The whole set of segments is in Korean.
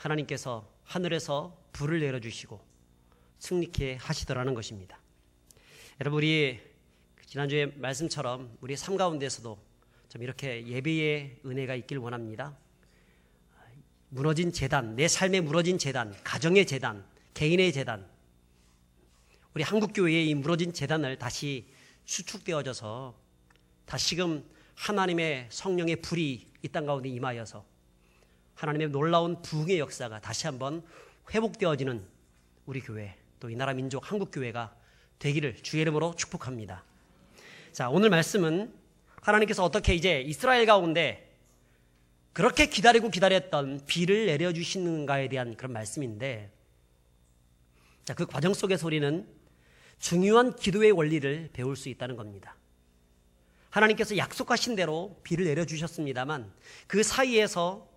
하나님께서 하늘에서 불을 내려주시고 승리케 하시더라는 것입니다. 여러분, 우리 지난주에 말씀처럼 우리 삶 가운데서도 좀 이렇게 예배의 은혜가 있길 원합니다. 무너진 재단, 내 삶에 무너진 재단, 가정의 재단, 개인의 재단, 우리 한국교회의 이 무너진 재단을 다시 수축되어져서 다시금 하나님의 성령의 불이 이 땅 가운데 임하여서 하나님의 놀라운 부흥의 역사가 다시 한번 회복되어지는 우리 교회, 또 이 나라 민족 한국교회가 되기를 주의 이름으로 축복합니다. 자, 오늘 말씀은 하나님께서 어떻게 이제 이스라엘 가운데 그렇게 기다렸던 비를 내려주시는가에 대한 그런 말씀인데, 자, 그 과정 속에서 우리는 중요한 기도의 원리를 배울 수 있다는 겁니다. 하나님께서 약속하신 대로 비를 내려주셨습니다만 그 사이에서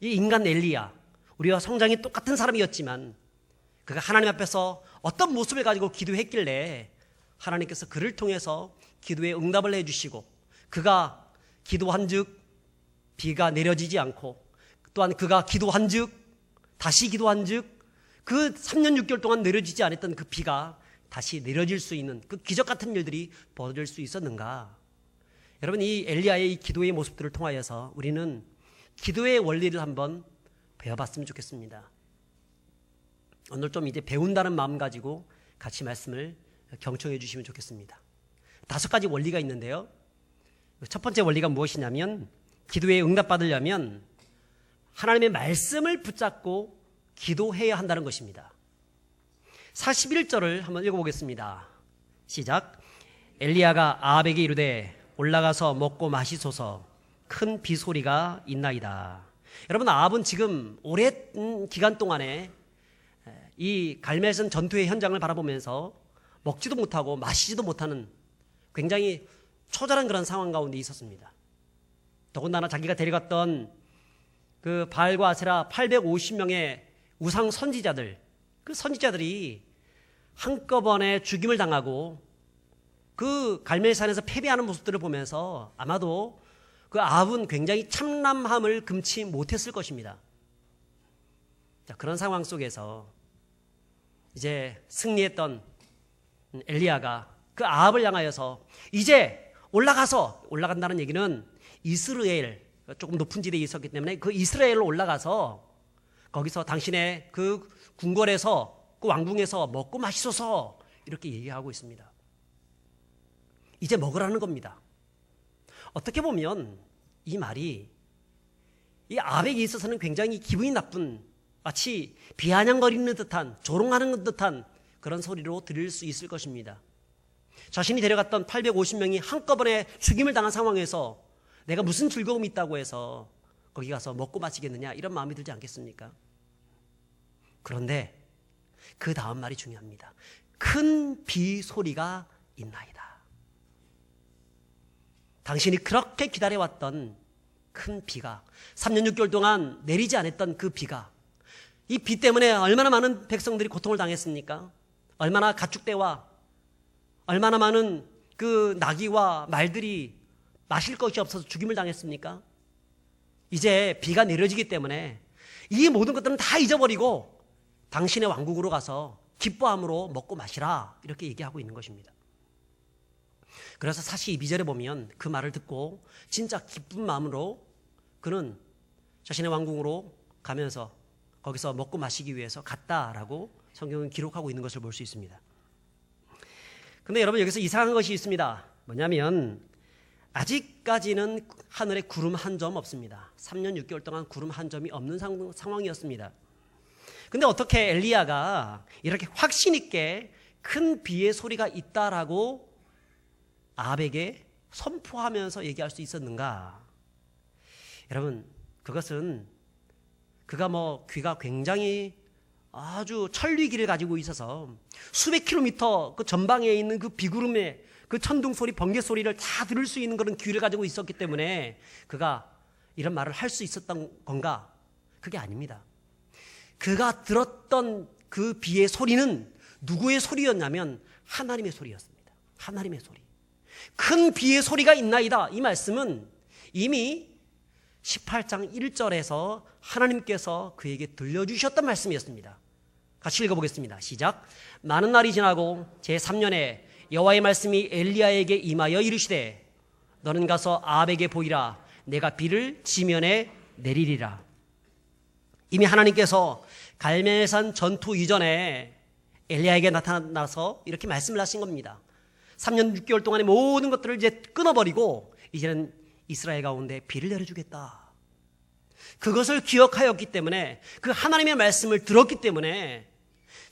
이 인간 엘리야, 우리와 성장이 똑같은 사람이었지만 그가 하나님 앞에서 어떤 모습을 가지고 기도했길래 하나님께서 그를 통해서 기도에 응답을 해주시고 그가 기도한 즉 비가 내려지지 않고 또한 그가 기도한 즉 다시 기도한 즉 그 3년 6개월 동안 내려지지 않았던 그 비가 다시 내려질 수 있는 그 기적 같은 일들이 벌어질 수 있었는가? 여러분, 이 엘리야의 이 기도의 모습들을 통하여서 우리는 기도의 원리를 한번 배워봤으면 좋겠습니다. 오늘 좀 이제 배운다는 마음 가지고 같이 말씀을 경청해 주시면 좋겠습니다. 5가지 원리가 있는데요. 첫 번째 원리가 무엇이냐면 기도에 응답받으려면 하나님의 말씀을 붙잡고 기도해야 한다는 것입니다. 41절을 한번 읽어보겠습니다. 시작. 엘리야가 아합에게 이르되 올라가서 먹고 마시소서, 큰 비소리가 있나이다. 여러분, 아합은 지금 오랜 기간 동안에 이 갈멜산 전투의 현장을 바라보면서 먹지도 못하고 마시지도 못하는 굉장히 처절한 그런 상황 가운데 있었습니다. 더군다나 자기가 데려갔던 그 바알과 아세라 850명의 우상 선지자들, 그 선지자들이 한꺼번에 죽임을 당하고 그 갈멜산에서 패배하는 모습들을 보면서 아마도 그 아합은 굉장히 참담함을 금치 못했을 것입니다. 자, 그런 상황 속에서 이제 승리했던 엘리야가 그 아합을 향하여서 이제 올라간다는 얘기는 이스라엘, 조금 높은 지대에 있었기 때문에 그 이스라엘로 올라가서 거기서 당신의 그 궁궐에서 그 왕궁에서 먹고 마시소서 이렇게 얘기하고 있습니다. 이제 먹으라는 겁니다. 어떻게 보면 이 말이 이 아합에게 있어서는 굉장히 기분이 나쁜, 마치 비아냥거리는 듯한, 조롱하는 듯한 그런 소리로 들릴 수 있을 것입니다. 자신이 데려갔던 850명이 한꺼번에 죽임을 당한 상황에서 내가 무슨 즐거움이 있다고 해서 거기 가서 먹고 마시겠느냐, 이런 마음이 들지 않겠습니까? 그런데 그 다음 말이 중요합니다. 큰 비 소리가 있나이다. 당신이 그렇게 기다려왔던 큰 비가 3년 6개월 동안 내리지 않았던 그 비가, 이 비 때문에 얼마나 많은 백성들이 고통을 당했습니까? 얼마나 가축대와 얼마나 많은 그 나귀와 말들이 마실 것이 없어서 죽임을 당했습니까? 이제 비가 내려지기 때문에 이 모든 것들은 다 잊어버리고 당신의 왕국으로 가서 기뻐함으로 먹고 마시라, 이렇게 얘기하고 있는 것입니다. 그래서 42절에 보면 그 말을 듣고 진짜 기쁜 마음으로 그는 자신의 왕궁으로 가면서 거기서 먹고 마시기 위해서 갔다라고 성경은 기록하고 있는 것을 볼 수 있습니다. 근데 여러분, 여기서 이상한 것이 있습니다. 뭐냐면 아직까지는 하늘에 구름 한 점 없습니다. 3년 6개월 동안 구름 한 점이 없는 상황이었습니다. 근데 어떻게 엘리야가 이렇게 확신 있게 큰 비의 소리가 있다라고 아합에게 선포하면서 얘기할 수 있었는가? 여러분, 그것은 그가 귀가 굉장히 아주 천리귀를 가지고 있어서 수백 킬로미터 그 전방에 있는 그 비구름의 그 천둥 소리, 번개 소리를 다 들을 수 있는 그런 귀를 가지고 있었기 때문에 그가 이런 말을 할 수 있었던 건가? 그게 아닙니다. 그가 들었던 그 비의 소리는 누구의 소리였냐면 하나님의 소리였습니다. 하나님의 소리. 큰 비의 소리가 있나이다. 이 말씀은 이미 18장 1절에서 하나님께서 그에게 들려주셨던 말씀이었습니다. 같이 읽어보겠습니다. 시작. 많은 날이 지나고 제3년에 여호와의 말씀이 엘리야에게 임하여 이르시되 너는 가서 아합에게 보이라. 내가 비를 지면에 내리리라. 이미 하나님께서 갈멜산 전투 이전에 엘리야에게 나타나서 이렇게 말씀을 하신 겁니다. 3년 6개월 동안의 모든 것들을 이제 끊어버리고 이제는 이스라엘 가운데 비를 내려주겠다. 그것을 기억하였기 때문에, 그 하나님의 말씀을 들었기 때문에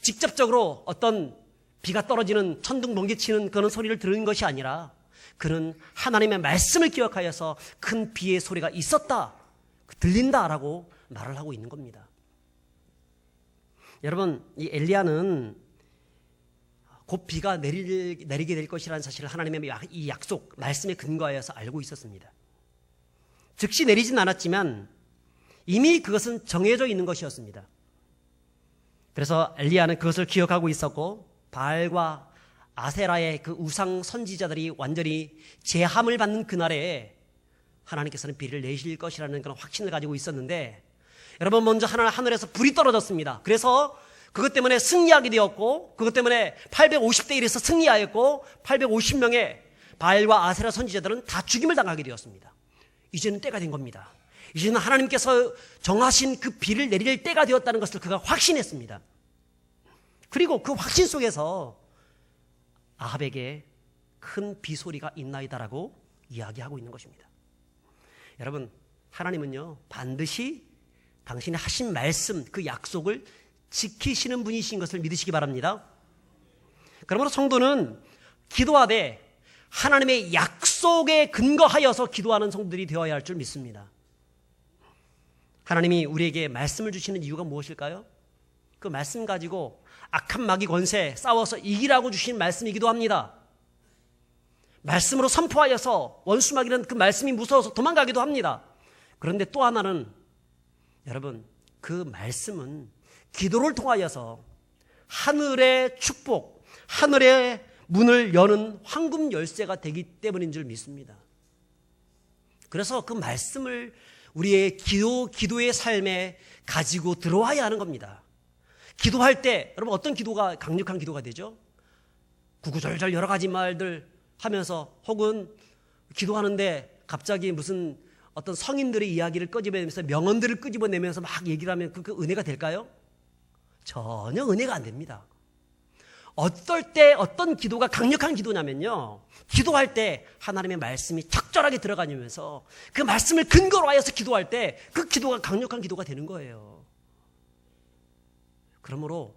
직접적으로 어떤 비가 떨어지는 천둥 번개치는 그런 소리를 들은 것이 아니라 그는 하나님의 말씀을 기억하여서 큰 비의 소리가 있었다, 들린다라고 말을 하고 있는 겁니다. 여러분, 이 엘리야는 곧 비가 내리게 될 것이라는 사실을 하나님의 이 약속, 말씀에 근거하여서 알고 있었습니다. 즉시 내리진 않았지만 이미 그것은 정해져 있는 것이었습니다. 그래서 엘리야는 그것을 기억하고 있었고, 바알과 아세라의 그 우상 선지자들이 완전히 제함을 받는 그날에 하나님께서는 비를 내실 것이라는 그런 확신을 가지고 있었는데, 여러분, 먼저 하늘에서 불이 떨어졌습니다. 그래서 그것 때문에 승리하게 되었고, 그것 때문에 850대 1에서 승리하였고 850명의 바알과 아세라 선지자들은 다 죽임을 당하게 되었습니다. 이제는 때가 된 겁니다. 이제는 하나님께서 정하신 그 비를 내릴 때가 되었다는 것을 그가 확신했습니다. 그리고 그 확신 속에서 아합에게 큰 비소리가 있나이다라고 이야기하고 있는 것입니다. 여러분, 하나님은요 반드시 당신의 하신 말씀, 그 약속을 지키시는 분이신 것을 믿으시기 바랍니다. 그러므로 성도는 기도하되 하나님의 약속에 근거하여서 기도하는 성도들이 되어야 할 줄 믿습니다. 하나님이 우리에게 말씀을 주시는 이유가 무엇일까요? 그 말씀 가지고 악한 마귀 권세 싸워서 이기라고 주신 말씀이기도 합니다. 말씀으로 선포하여서 원수 마귀는 그 말씀이 무서워서 도망가기도 합니다. 그런데 또 하나는, 여러분, 그 말씀은 기도를 통하여서 하늘의 축복, 하늘의 문을 여는 황금 열쇠가 되기 때문인 줄 믿습니다. 그래서 그 말씀을 우리의 기도의 삶에 가지고 들어와야 하는 겁니다. 기도할 때, 여러분, 어떤 기도가 강력한 기도가 되죠? 구구절절 여러 가지 말들 하면서, 혹은 기도하는데 갑자기 무슨 어떤 성인들의 이야기를 끄집어내면서 명언들을 끄집어내면서 막 얘기를 하면 그 은혜가 될까요? 전혀 은혜가 안 됩니다. 어떨 때 어떤 기도가 강력한 기도냐면요, 기도할 때 하나님의 말씀이 적절하게 들어가면서 그 말씀을 근거로 하여서 기도할 때 그 기도가 강력한 기도가 되는 거예요. 그러므로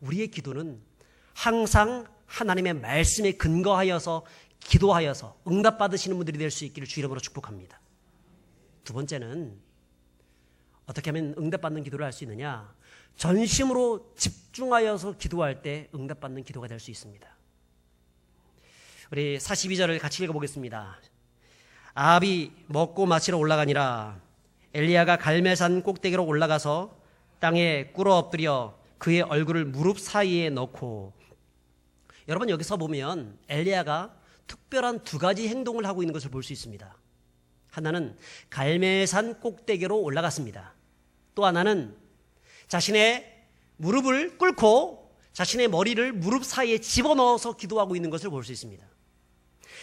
우리의 기도는 항상 하나님의 말씀에 근거하여서 기도하여서 응답받으시는 분들이 될 수 있기를 주 이름으로 축복합니다. 두 번째는 어떻게 하면 응답받는 기도를 할 수 있느냐? 전심으로 집중하여서 기도할 때 응답받는 기도가 될 수 있습니다. 우리 42절을 같이 읽어보겠습니다. 아합이 먹고 마시러 올라가니라. 엘리야가 갈멜산 꼭대기로 올라가서 땅에 꿇어 엎드려 그의 얼굴을 무릎 사이에 넣고. 여러분, 여기서 보면 엘리야가 특별한 두 가지 행동을 하고 있는 것을 볼 수 있습니다. 하나는 갈멜산 꼭대기로 올라갔습니다. 또 하나는 자신의 무릎을 꿇고 자신의 머리를 무릎 사이에 집어넣어서 기도하고 있는 것을 볼 수 있습니다.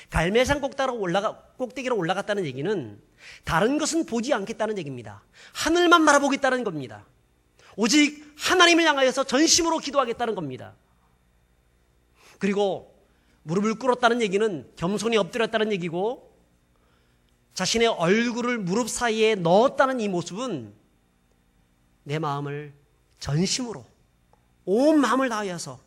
갈멜산 꼭대기로 올라갔다는 얘기는 다른 것은 보지 않겠다는 얘기입니다. 하늘만 바라보겠다는 겁니다. 오직 하나님을 향하여서 전심으로 기도하겠다는 겁니다. 그리고 무릎을 꿇었다는 얘기는 겸손히 엎드렸다는 얘기고, 자신의 얼굴을 무릎 사이에 넣었다는 이 모습은 내 마음을 전심으로 온 마음을 다하여서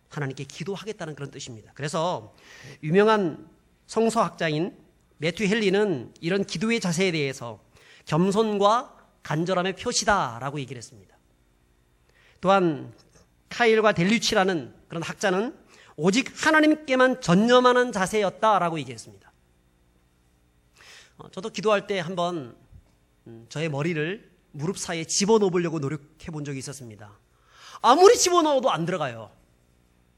하나님께 기도하겠다는 그런 뜻입니다. 그래서 유명한 성서학자인 매튜 헨리는 이런 기도의 자세에 대해서 겸손과 간절함의 표시다라고 얘기를 했습니다. 또한 카일과 델리치라는 그런 학자는 오직 하나님께만 전념하는 자세였다라고 얘기했습니다. 저도 기도할 때 한번 저의 머리를 무릎 사이에 집어넣으려고 노력해 본 적이 있었습니다. 아무리 집어넣어도 안 들어가요.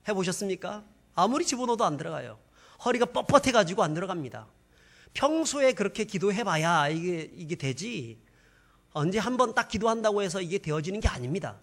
해보셨습니까? 아무리 집어넣어도 안 들어가요. 허리가 뻣뻣해가지고 안 들어갑니다. 평소에 그렇게 기도해봐야 이게 되지, 언제 한번 딱 기도한다고 해서 이게 되어지는 게 아닙니다.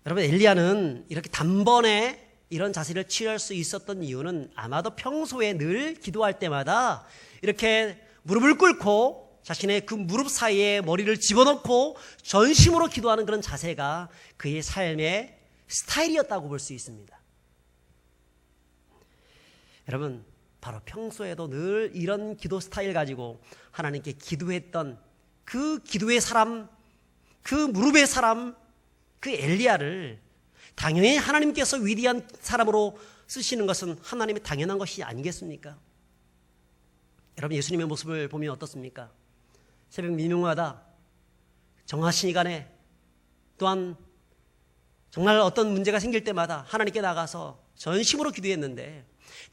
여러분, 엘리야는 이렇게 단번에 이런 자세를 취할 수 있었던 이유는 아마도 평소에 늘 기도할 때마다 이렇게 무릎을 꿇고 자신의 그 무릎 사이에 머리를 집어넣고 전심으로 기도하는 그런 자세가 그의 삶의 스타일이었다고 볼 수 있습니다. 여러분, 바로 평소에도 늘 이런 기도 스타일 가지고 하나님께 기도했던 그 기도의 사람, 그 무릎의 사람, 그 엘리야를 당연히 하나님께서 위대한 사람으로 쓰시는 것은 하나님의 당연한 것이 아니겠습니까? 여러분, 예수님의 모습을 보면 어떻습니까? 새벽 미명마다 정하신 시간에, 또한 정말 어떤 문제가 생길 때마다 하나님께 나가서 전심으로 기도했는데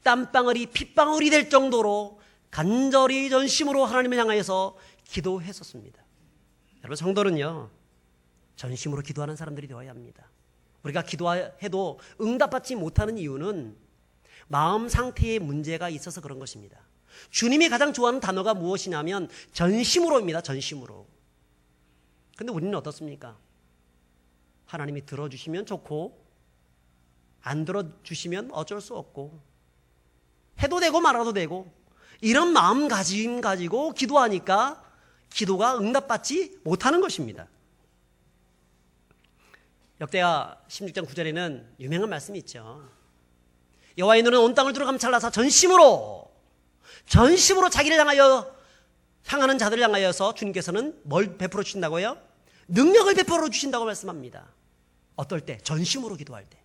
땀방울이 핏방울이 될 정도로 간절히 전심으로 하나님을 향하여서 기도했었습니다. 여러분, 성도는요, 전심으로 기도하는 사람들이 되어야 합니다. 우리가 기도해도 응답받지 못하는 이유는 마음 상태에 문제가 있어서 그런 것입니다. 주님이 가장 좋아하는 단어가 무엇이냐면 전심으로입니다. 전심으로. 근데 우리는 어떻습니까? 하나님이 들어주시면 좋고 안 들어주시면 어쩔 수 없고 해도 되고 말아도 되고 이런 마음가짐 가지고 기도하니까 기도가 응답받지 못하는 것입니다. 역대하 16장 9절에는 유명한 말씀이 있죠. 여호와의 눈은 온 땅을 두루 감찰하사 전심으로 자기를 향하는 자들을 향하여서 주님께서는 뭘 베풀어 주신다고요? 능력을 베풀어 주신다고 말씀합니다. 어떨 때? 전심으로 기도할 때.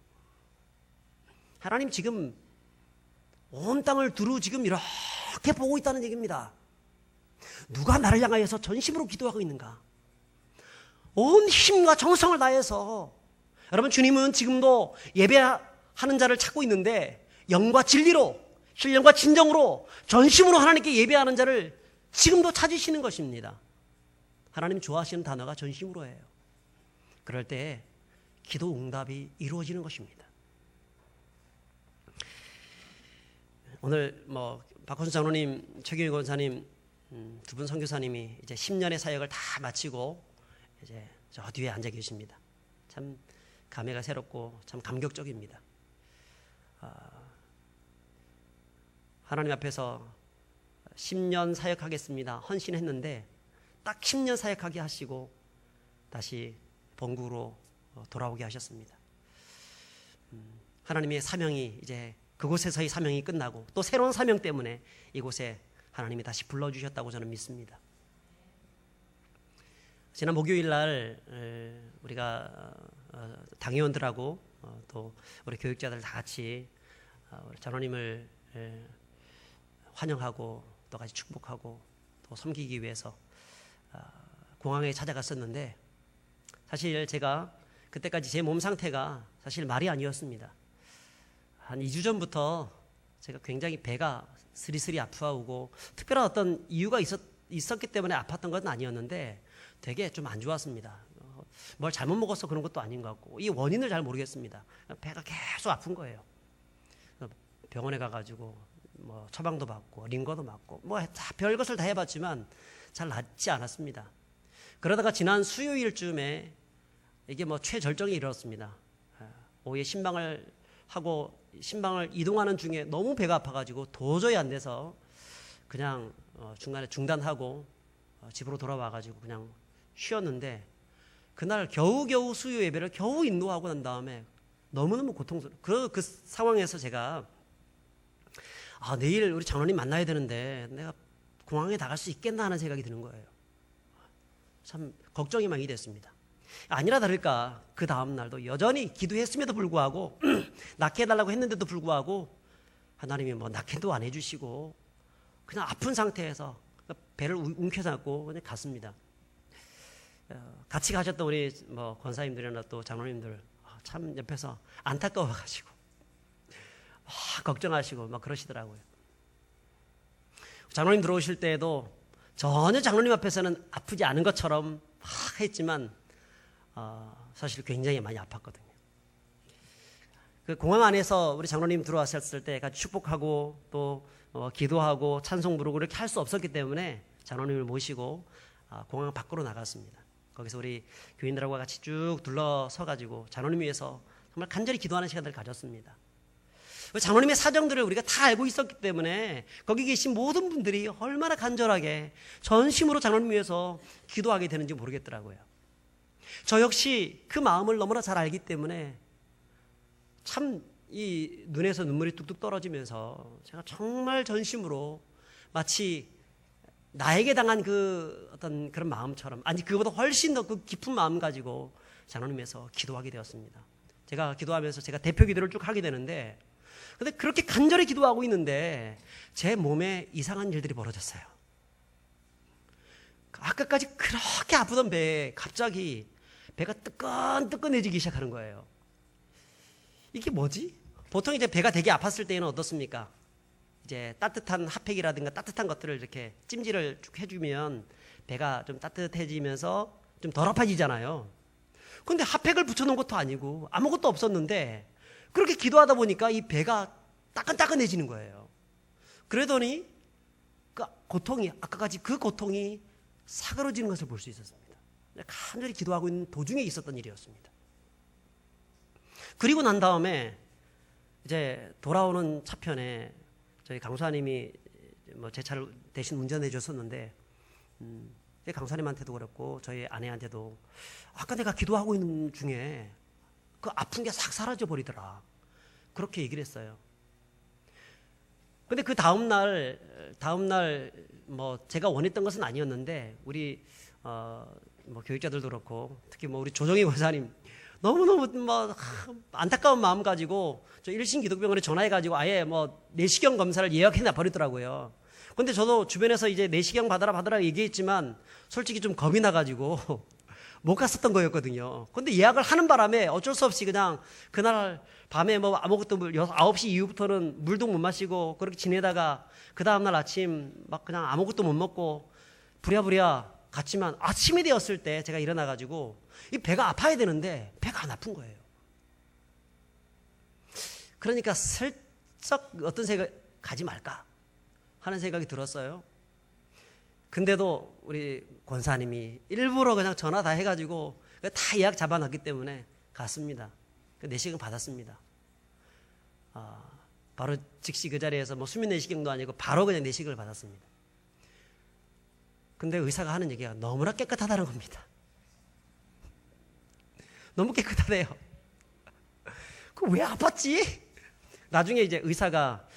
하나님 지금 온 땅을 두루 지금 이렇게 보고 있다는 얘기입니다. 누가 나를 향하여서 전심으로 기도하고 있는가? 온 힘과 정성을 다해서. 여러분, 주님은 지금도 예배하는 자를 찾고 있는데 영과 진리로, 신령과 진정으로, 전심으로 하나님께 예배하는 자를 지금도 찾으시는 것입니다. 하나님 좋아하시는 단어가 전심으로예요. 그럴 때 기도 응답이 이루어지는 것입니다. 오늘 박헌수 장로님, 최경희 권사님 두 분 선교사님이 이제 10년의 사역을 다 마치고 이제 저 뒤에 앉아 계십니다. 참 감회가 새롭고 참 감격적입니다. 하나님 앞에서 10년 사역하겠습니다 헌신했는데 딱 10년 사역하게 하시고 다시 본국으로 돌아오게 하셨습니다. 하나님의 사명이 이제 그곳에서의 사명이 끝나고 또 새로운 사명 때문에 이곳에 하나님이 다시 불러주셨다고 저는 믿습니다. 지난 목요일 날 우리가 당회원들하고 또 우리 교육자들 다 같이 우리 장로님을 환영하고 또 같이 축복하고 또 섬기기 위해서 공항에 찾아갔었는데 사실 제가 그때까지 제 몸 상태가 사실 말이 아니었습니다. 한 2주 전부터 제가 굉장히 배가 스리스리 아프고 특별한 어떤 이유가 있었기 때문에 아팠던 건 아니었는데 되게 좀 안 좋았습니다. 뭘 잘못 먹어서 그런 것도 아닌 것 같고 이 원인을 잘 모르겠습니다. 배가 계속 아픈 거예요. 병원에 가가지고 처방도 받고 링거도 맞고 다 별것을 다 해봤지만 잘 낫지 않았습니다. 그러다가 지난 수요일쯤에 이게 최절정에 이르렀습니다. 오후에 신방을 이동하는 중에 너무 배가 아파가지고 도저히 안 돼서 그냥 중간에 중단하고 집으로 돌아와가지고 그냥 쉬었는데 그날 겨우겨우 수요 예배를 겨우 인도하고 난 다음에 너무너무 고통스러워. 그 상황에서 제가 내일 우리 장로님 만나야 되는데 내가 공항에 나갈 수 있겠나 하는 생각이 드는 거예요. 참 걱정이 많이 됐습니다. 아니라 다를까 그 다음 날도 여전히 기도했음에도 불구하고 낫게 해달라고 했는데도 불구하고 하나님이 낫게도 안 해주시고 그냥 아픈 상태에서 배를 움켜잡고 그냥 갔습니다. 같이 가셨던 우리 권사님들이나 또 장로님들 참 옆에서 안타까워가지고 걱정하시고 그러시더라고요. 장로님 들어오실 때에도 전혀 장로님 앞에서는 아프지 않은 것처럼 했지만 사실 굉장히 많이 아팠거든요. 그 공항 안에서 우리 장로님 들어왔을 때 같이 축복하고 또 기도하고 찬송 부르고 이렇게 할 수 없었기 때문에 장로님을 모시고 공항 밖으로 나갔습니다. 거기서 우리 교인들하고 같이 쭉 둘러서 가지고 장로님 위해서 정말 간절히 기도하는 시간들을 가졌습니다. 장로님의 사정들을 우리가 다 알고 있었기 때문에 거기 계신 모든 분들이 얼마나 간절하게 전심으로 장로님 위해서 기도하게 되는지 모르겠더라고요. 저 역시 그 마음을 너무나 잘 알기 때문에 참 이 눈에서 눈물이 뚝뚝 떨어지면서 제가 정말 전심으로 마치 나에게 당한 그 어떤 그런 마음처럼, 아니 그보다 훨씬 더 그 깊은 마음 가지고 장로님에서 기도하게 되었습니다. 제가 기도하면서 제가 대표 기도를 쭉 하게 되는데, 근데 그렇게 간절히 기도하고 있는데 제 몸에 이상한 일들이 벌어졌어요. 아까까지 그렇게 아프던 배에 갑자기 배가 뜨끈뜨끈해지기 시작하는 거예요. 이게 뭐지? 보통 이제 배가 되게 아팠을 때는 어떻습니까? 이제 따뜻한 핫팩이라든가 따뜻한 것들을 이렇게 찜질을 쭉 해주면 배가 좀 따뜻해지면서 좀 덜 아파지잖아요. 근데 핫팩을 붙여놓은 것도 아니고 아무것도 없었는데 그렇게 기도하다 보니까 이 배가 따끈따끈해지는 거예요. 그러더니 그 고통이, 아까까지 그 고통이 사그러지는 것을 볼 수 있었습니다. 간절히 기도하고 있는 도중에 있었던 일이었습니다. 그리고 난 다음에 이제 돌아오는 차편에 저희 강사님이 제 차를 대신 운전해 줬었는데, 강사님한테도 그랬고 저희 아내한테도 아까 내가 기도하고 있는 중에 그 아픈 게 싹 사라져 버리더라, 그렇게 얘기를 했어요. 근데 그 다음날 제가 원했던 것은 아니었는데 우리 교육자들도 그렇고 특히 우리 조정희 권사님 너무너무 안타까운 마음 가지고 저 일신기독병원에 전화해가지고 아예 내시경 검사를 예약해놔 버리더라고요. 근데 저도 주변에서 이제 내시경 받아라 얘기했지만 솔직히 좀 겁이 나가지고 못 갔었던 거였거든요. 근데 예약을 하는 바람에 어쩔 수 없이 그냥 그날 밤에 아무것도 9시 이후부터는 물도 못 마시고 그렇게 지내다가 그 다음날 아침 그냥 아무것도 못 먹고 부랴부랴 갔지만 아침이 되었을 때 제가 일어나가지고 이 배가 아파야 되는데 배가 안 아픈 거예요. 그러니까 슬쩍 어떤 생각 가지 말까 하는 생각이 들었어요. 근데도 우리 권사님이 일부러 그냥 전화 다 해가지고 다 예약 잡아놨기 때문에 갔습니다. 내시경 받았습니다. 바로 즉시 그 자리에서 수면 내시경도 아니고 바로 그냥 내시경을 받았습니다. 근데 의사가 하는 얘기가 너무나 깨끗하다는 겁니다. 너무 깨끗하대요. 그 왜 아팠지? 나중에 이제 의사가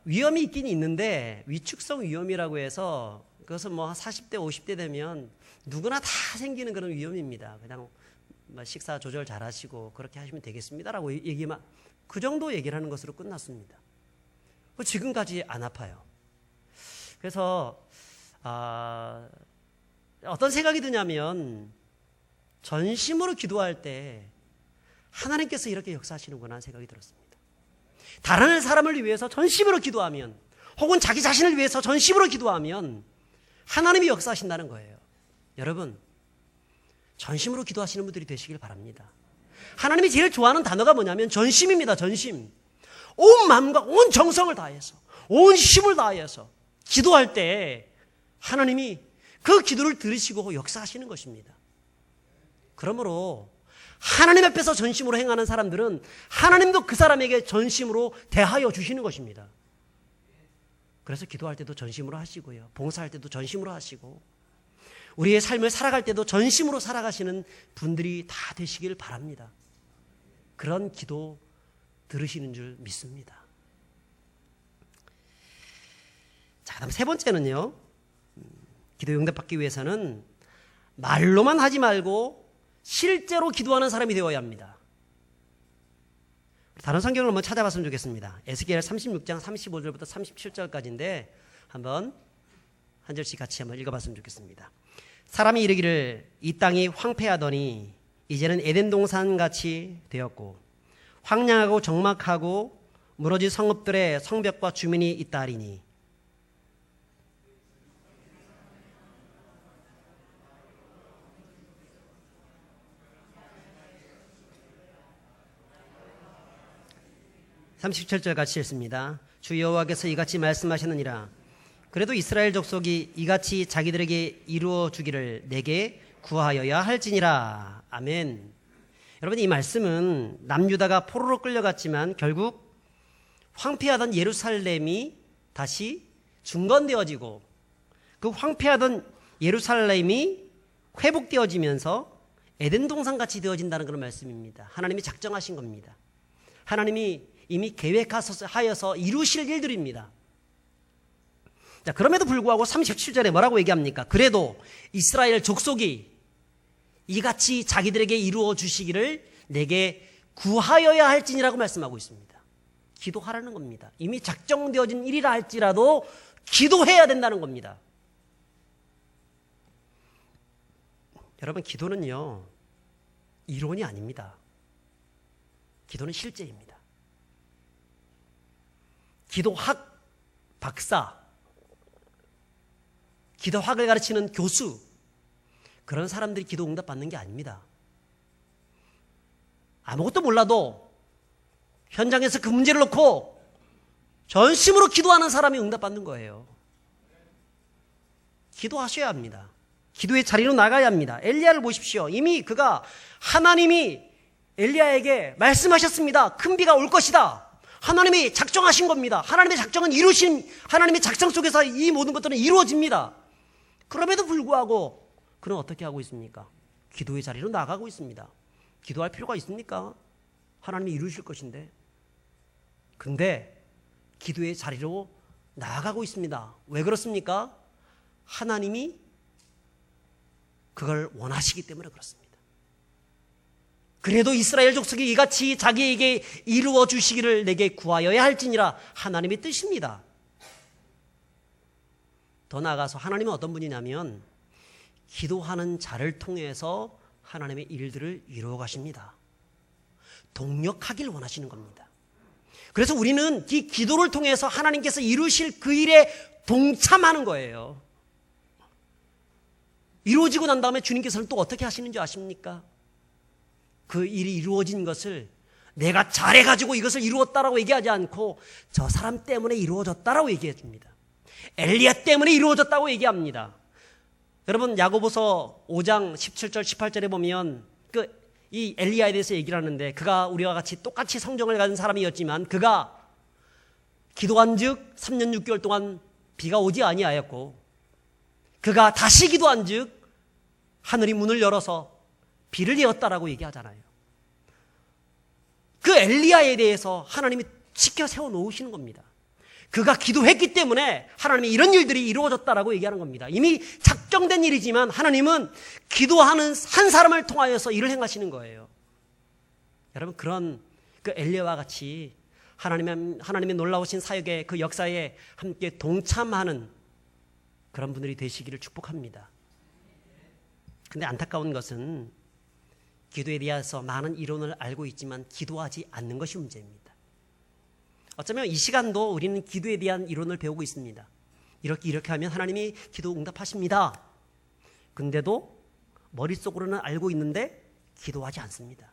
위험이 있긴 있는데 위축성 위험이라고 해서 그것은 40대 50대 되면 누구나 다 생기는 그런 위험입니다. 그냥 식사 조절 잘 하시고 그렇게 하시면 되겠습니다라고 얘기만, 그 정도 얘기를 하는 것으로 끝났습니다. 지금까지 안 아파요. 그래서 어떤 생각이 드냐면 전심으로 기도할 때 하나님께서 이렇게 역사하시는구나 하는 생각이 들었습니다. 다른 사람을 위해서 전심으로 기도하면, 혹은 자기 자신을 위해서 전심으로 기도하면 하나님이 역사하신다는 거예요. 여러분, 전심으로 기도하시는 분들이 되시길 바랍니다. 하나님이 제일 좋아하는 단어가 뭐냐면 전심입니다. 전심. 온 마음과 온 정성을 다해서, 온 힘을 다해서 기도할 때 하나님이 그 기도를 들으시고 역사하시는 것입니다. 그러므로 하나님 앞에서 전심으로 행하는 사람들은 하나님도 그 사람에게 전심으로 대하여 주시는 것입니다. 그래서 기도할 때도 전심으로 하시고요, 봉사할 때도 전심으로 하시고, 우리의 삶을 살아갈 때도 전심으로 살아가시는 분들이 다 되시길 바랍니다. 그런 기도 들으시는 줄 믿습니다. 자, 그다음 세 번째는요, 기도 응답받기 위해서는 말로만 하지 말고 실제로 기도하는 사람이 되어야 합니다. 다른 성경을 한번 찾아봤으면 좋겠습니다. 에스겔 36장 35절부터 37절까지인데 한번 한 절씩 같이 한번 읽어봤으면 좋겠습니다. 사람이 이르기를 이 땅이 황폐하더니 이제는 에덴 동산같이 되었고 황량하고 적막하고 무너진 성읍들의 성벽과 주민이 있다 하리니 37절 같이 읽습니다. 주 여호와께서 이같이 말씀하셨느니라. 그래도 이스라엘 족속이 이같이 자기들에게 이루어 주기를 내게 구하여야 할지니라. 아멘. 여러분, 이 말씀은 남유다가 포로로 끌려갔지만 결국 황폐하던 예루살렘이 다시 중건되어지고 그 황폐하던 예루살렘이 회복되어지면서 에덴 동산같이 되어진다는 그런 말씀입니다. 하나님이 작정하신 겁니다. 하나님이 이미 계획하여서 이루실 일들입니다. 자, 그럼에도 불구하고 37절에 뭐라고 얘기합니까? 그래도 이스라엘 족속이 이같이 자기들에게 이루어 주시기를 내게 구하여야 할지니라고 말씀하고 있습니다. 기도하라는 겁니다. 이미 작정되어진 일이라 할지라도 기도해야 된다는 겁니다. 여러분, 기도는요, 이론이 아닙니다. 기도는 실제입니다. 기도학 박사, 기도학을 가르치는 교수, 그런 사람들이 기도 응답 받는 게 아닙니다. 아무것도 몰라도 현장에서 그 문제를 놓고 전심으로 기도하는 사람이 응답 받는 거예요. 기도하셔야 합니다. 기도의 자리로 나가야 합니다. 엘리야를 보십시오. 이미 그가 하나님이 엘리야에게 말씀하셨습니다. 큰 비가 올 것이다. 하나님이 작정하신 겁니다. 하나님의 작정은 하나님의 작정 속에서 이 모든 것들은 이루어집니다. 그럼에도 불구하고 그는 어떻게 하고 있습니까? 기도의 자리로 나가고 있습니다. 기도할 필요가 있습니까? 하나님이 이루실 것인데. 근데 기도의 자리로 나아가고 있습니다. 왜 그렇습니까? 하나님이 그걸 원하시기 때문에 그렇습니다. 그래도 이스라엘 족속이 이같이 자기에게 이루어 주시기를 내게 구하여야 할지니라. 하나님의 뜻입니다. 더 나아가서 하나님은 어떤 분이냐면 기도하는 자를 통해서 하나님의 일들을 이루어 가십니다. 동력하길 원하시는 겁니다. 그래서 우리는 이 기도를 통해서 하나님께서 이루실 그 일에 동참하는 거예요. 이루어지고 난 다음에 주님께서는 또 어떻게 하시는지 아십니까? 그 일이 이루어진 것을 내가 잘해가지고 이것을 이루었다라고 얘기하지 않고 저 사람 때문에 이루어졌다라고 얘기해 줍니다. 엘리야 때문에 이루어졌다고 얘기합니다. 여러분, 야고보서 5장 17절 18절에 보면 이 엘리야에 대해서 얘기를 하는데, 그가 우리와 같이 똑같이 성정을 가진 사람이었지만 그가 기도한 즉 3년 6개월 동안 비가 오지 아니하였고, 그가 다시 기도한 즉 하늘이 문을 열어서 비를 내었다라고 얘기하잖아요. 그 엘리야에 대해서 하나님이 지켜 세워 놓으시는 겁니다. 그가 기도했기 때문에 하나님이 이런 일들이 이루어졌다라고 얘기하는 겁니다. 이미 작정된 일이지만 하나님은 기도하는 한 사람을 통하여서 일을 행하시는 거예요. 여러분, 그런 그 엘리야와 같이 하나님의 놀라우신 사역의 그 역사에 함께 동참하는 그런 분들이 되시기를 축복합니다. 근데 안타까운 것은 기도에 대해서 많은 이론을 알고 있지만 기도하지 않는 것이 문제입니다. 어쩌면 이 시간도 우리는 기도에 대한 이론을 배우고 있습니다. 이렇게 하면 하나님이 기도 응답하십니다. 근데도 머릿속으로는 알고 있는데 기도하지 않습니다.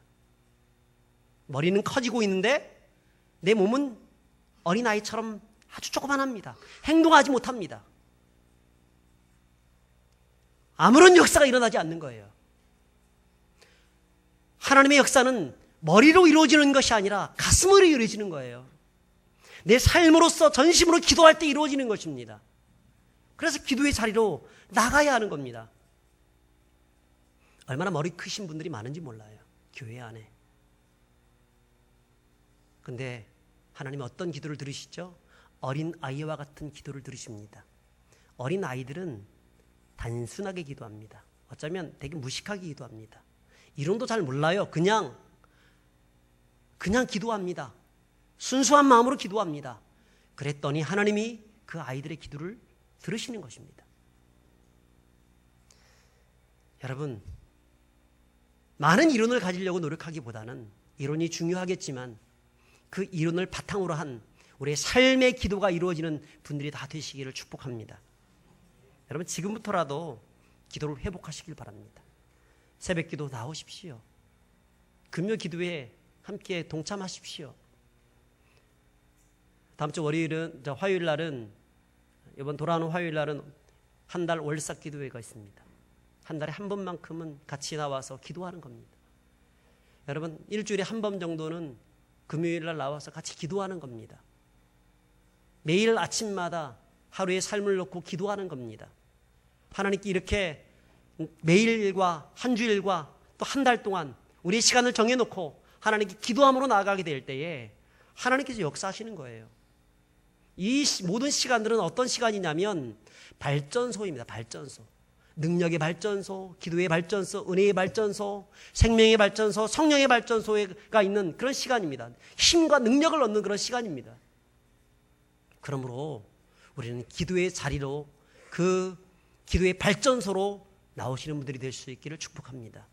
머리는 커지고 있는데 내 몸은 어린아이처럼 아주 조그만합니다. 행동하지 못합니다. 아무런 역사가 일어나지 않는 거예요. 하나님의 역사는 머리로 이루어지는 것이 아니라 가슴으로 이루어지는 거예요. 내 삶으로서 전심으로 기도할 때 이루어지는 것입니다. 그래서 기도의 자리로 나가야 하는 겁니다. 얼마나 머리 크신 분들이 많은지 몰라요, 교회 안에. 근데 하나님은 어떤 기도를 들으시죠? 어린 아이와 같은 기도를 들으십니다. 어린 아이들은 단순하게 기도합니다. 어쩌면 되게 무식하게 기도합니다. 이론도 잘 몰라요. 그냥 기도합니다. 순수한 마음으로 기도합니다. 그랬더니 하나님이 그 아이들의 기도를 들으시는 것입니다. 여러분, 많은 이론을 가지려고 노력하기보다는 이론이 중요하겠지만 그 이론을 바탕으로 한 우리의 삶의 기도가 이루어지는 분들이 다 되시기를 축복합니다. 여러분, 지금부터라도 기도를 회복하시길 바랍니다. 새벽 기도 나오십시오. 금요 기도에 함께 동참하십시오. 다음 주 화요일 날은, 이번 돌아오는 화요일 날은 한 달 월삭 기도회가 있습니다. 한 달에 한 번만큼은 같이 나와서 기도하는 겁니다. 여러분, 일주일에 한 번 정도는 금요일 날 나와서 같이 기도하는 겁니다. 매일 아침마다 하루의 삶을 놓고 기도하는 겁니다. 하나님께 이렇게 매일과 한 주일과 또 한 달 동안 우리의 시간을 정해놓고 하나님께 기도함으로 나아가게 될 때에 하나님께서 역사하시는 거예요. 이 모든 시간들은 어떤 시간이냐면 발전소입니다. 발전소. 능력의 발전소, 기도의 발전소, 은혜의 발전소, 생명의 발전소, 성령의 발전소가 있는 그런 시간입니다. 힘과 능력을 얻는 그런 시간입니다. 그러므로 우리는 기도의 자리로, 그 기도의 발전소로 나오시는 분들이 될 수 있기를 축복합니다.